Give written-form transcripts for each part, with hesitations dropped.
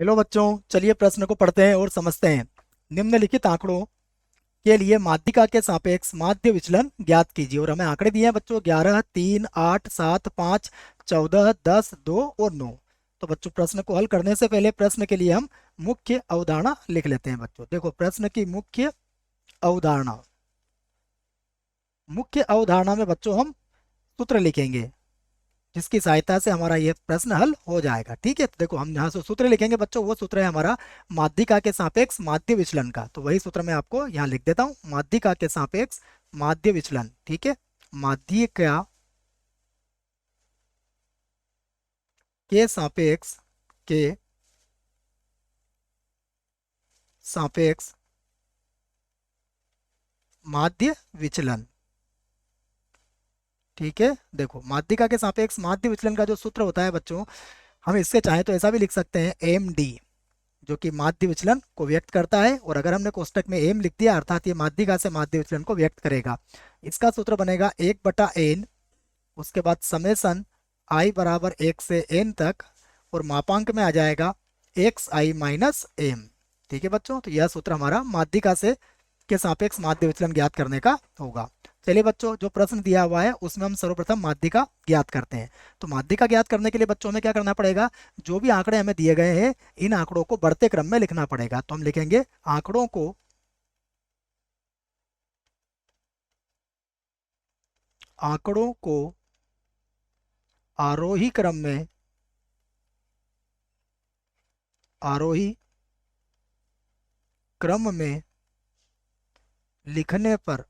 Hello बच्चों, चलिए प्रश्न को पढ़ते हैं और समझते हैं। निम्नलिखित आंकड़ों के लिए माध्यिका के सापेक्ष माध्य विचलन ज्ञात कीजिए। और हमें आंकड़े दिए हैं बच्चों 11, 3, 8, 7, 5, 14, 10, 2 और 9। तो बच्चों प्रश्न को हल करने से पहले प्रश्न के लिए हम मुख्य अवधारणा लिख लेते हैं। बच्चों देखो, प्रश्न की मुख्य अवधारणा। मुख्य अवधारणा में बच्चों हम सूत्र लिखेंगे जिसकी सहायता से हमारा ये प्रश्न हल हो जाएगा। ठीक है, तो देखो हम यहाँ से सूत्र लिखेंगे बच्चों। वो सूत्र है हमारा माध्यिका के सापेक्ष माध्य विचलन का। तो वही सूत्र मैं आपको यहाँ लिख देता हूँ, माध्यिका के सापेक्ष माध्य विचलन। ठीक है, माध्यिका के सापेक्ष के सापेक्ष माध्य विचलन। ठीक है, देखो माध्यिका के सापेक्ष माध्य विचलन का जो सूत्र होता है बच्चों, हम इससे चाहें तो ऐसा भी लिख सकते हैं एम डी, जो कि माध्य विचलन को व्यक्त करता है। और अगर हमने कोष्टक में एम लिख दिया अर्थात ये माध्यिका से माध्य विचलन को व्यक्त करेगा। इसका सूत्र बनेगा 1/n, उसके बाद समेसन आई बराबर 1 से n तक, और मापांक में आ जाएगा xi-m। ठीक है बच्चों, तो यह सूत्र हमारा माध्यिका से के सापेक्ष माध्य विचलन ज्ञात करने का होगा। चलिए बच्चों, जो प्रश्न दिया हुआ है उसमें हम सर्वप्रथम माध्यिका ज्ञात करते हैं। तो माध्यिका ज्ञात करने के लिए बच्चों हमें क्या करना पड़ेगा, जो भी आंकड़े हमें दिए गए हैं इन आंकड़ों को बढ़ते क्रम में लिखना पड़ेगा। तो हम लिखेंगे आंकड़ों को आरोही क्रम में आरोही क्रम में लिखने पर।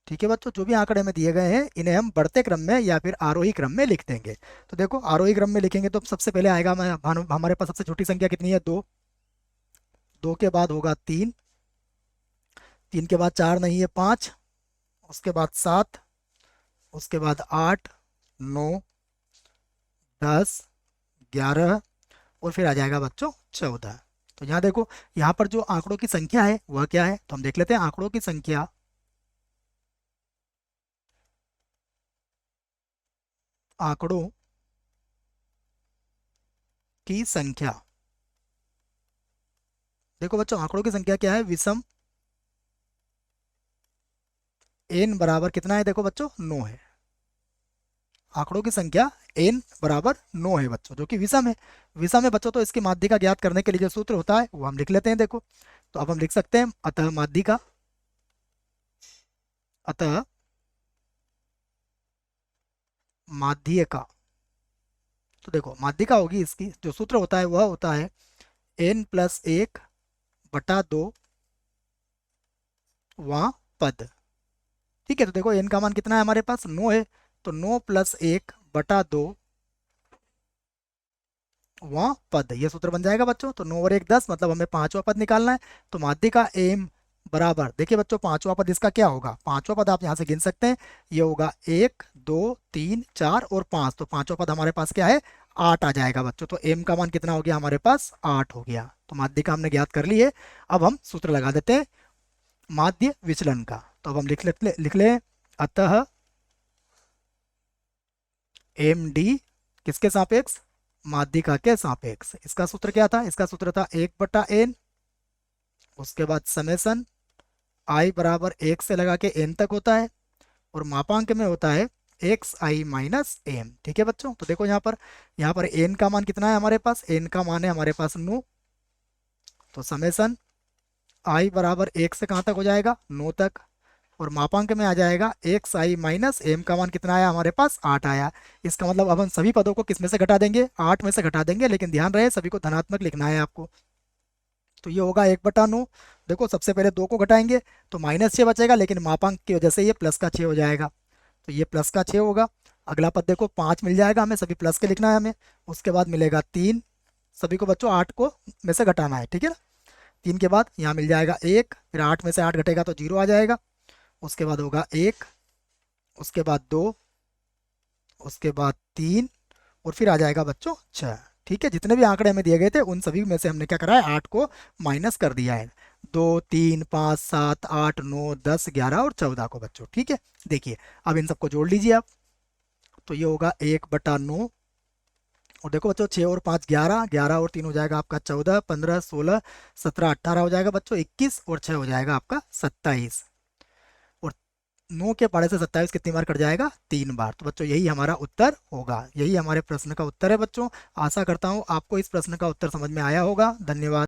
ठीक है बच्चों, जो भी आंकड़े हमें दिए गए हैं इन्हें हम बढ़ते क्रम में या फिर आरोही क्रम में लिख देंगे। तो देखो आरोही क्रम में लिखेंगे तो सबसे पहले आएगा हमारे पास सबसे छोटी संख्या कितनी है, 2। 2 के बाद होगा 3, 3 के बाद 4 नहीं है 5, उसके बाद 7, उसके बाद 8, 9, 10, 11 और फिर आ जाएगा बच्चों 14। तो यहाँ देखो, यहाँ पर जो आंकड़ों की संख्या है वह क्या है, तो हम देख लेते हैं आंकड़ों की संख्या। आंकड़ों की संख्या, देखो बच्चों आंकड़ों की संख्या क्या है, विषम n बराबर कितना है, देखो बच्चों 9 है। आंकड़ों की संख्या n बराबर 9 है बच्चों, जो कि विषम है। विषम है बच्चों, तो इसकी माध्यिका ज्ञात करने के लिए जो सूत्र होता है वो हम लिख लेते हैं। देखो, तो अब हम लिख सकते हैं अतः माध्यिका। तो देखो माध्यिका होगी, इसकी जो सूत्र होता है वह होता है n+1/2 वां पद। ठीक है, तो देखो n का मान कितना है हमारे पास, 9 है। तो 9+1/2 वां पद, ये सूत्र बन जाएगा बच्चों। तो 9 और 1 10, मतलब हमें पांचवा पद निकालना है। तो माध्यिका एम बराबर, देखिए बच्चों पांचवा पद इसका क्या होगा, पांचवा पद आप यहाँ से गिन सकते हैं। ये होगा 1, 2, 3, 4 और 5। तो पांचवा पद हमारे पास क्या है, 8 आ जाएगा बच्चों। तो एम का मान कितना हो गया हमारे पास, 8 हो गया। तो माध्यिका हमने ज्ञात कर ली है। अब हम सूत्र लगा देते हैं माध्य विचलन का। तो अब हम लिख ले अतः एम डी किसके सापेक्ष, माध्यिका के सापेक्ष। इसका सूत्र क्या था, इसका सूत्र था 1/n, उसके बाद समेसन आई बराबर 1 से लगा के n तक होता है, और मापांक में होता है xi-m। ठीक है बच्चों, तो देखो यहाँ पर n का मान कितना है हमारे पास, n का मान है हमारे पास 9। तो समेसन आई बराबर 1 से कहाँ तक हो जाएगा, 9 तक, और मापांक में आ जाएगा xi-m का मान कितना आया हमारे पास, 8 आया। इसका मतलब अब हम सभी पदों को किस में से घटा देंगे, 8 में से घटा देंगे, लेकिन ध्यान रहे सभी को धनात्मक लिखना है आपको। तो ये होगा 1/9। देखो सबसे पहले 2 को घटाएंगे तो -6 बचेगा, लेकिन मापांक की वजह से ये प्लस का 6 हो जाएगा। तो ये प्लस का 6 होगा। अगला पद देखो 5 मिल जाएगा, हमें सभी प्लस के लिखना है हमें। उसके बाद मिलेगा 3, सभी को बच्चों 8 को में से घटाना है। ठीक है ना, 3 के बाद यहाँ मिल जाएगा 1, फिर 8 में से 8 घटेगा तो 0 आ जाएगा। उसके बाद होगा 1, उसके बाद 2, उसके बाद 3, और फिर आ जाएगा बच्चों 6। ठीक है, जितने भी आंकड़े हमें दिए गए थे उन सभी में से हमने क्या करा है, 8 को माइनस कर दिया है। 2, 3, 5, 7, 8, 9, 10, 11 और 14 को बच्चों। ठीक है, देखिए अब इन सबको जोड़ लीजिए आप। तो ये होगा 1/9 और देखो बच्चों 6 और 5 11, 11 और 3 हो जाएगा आपका 14, 15 16 17 18 हो जाएगा बच्चों 21 और 6 हो जाएगा आपका 27। और 9 के पाड़े से 27 कितनी बार कट जाएगा? 3 बार। तो बच्चों यही हमारा उत्तर होगा, यही हमारे प्रश्न का उत्तर है बच्चों। आशा करता हूँ आपको इस प्रश्न का उत्तर समझ में आया होगा। धन्यवाद।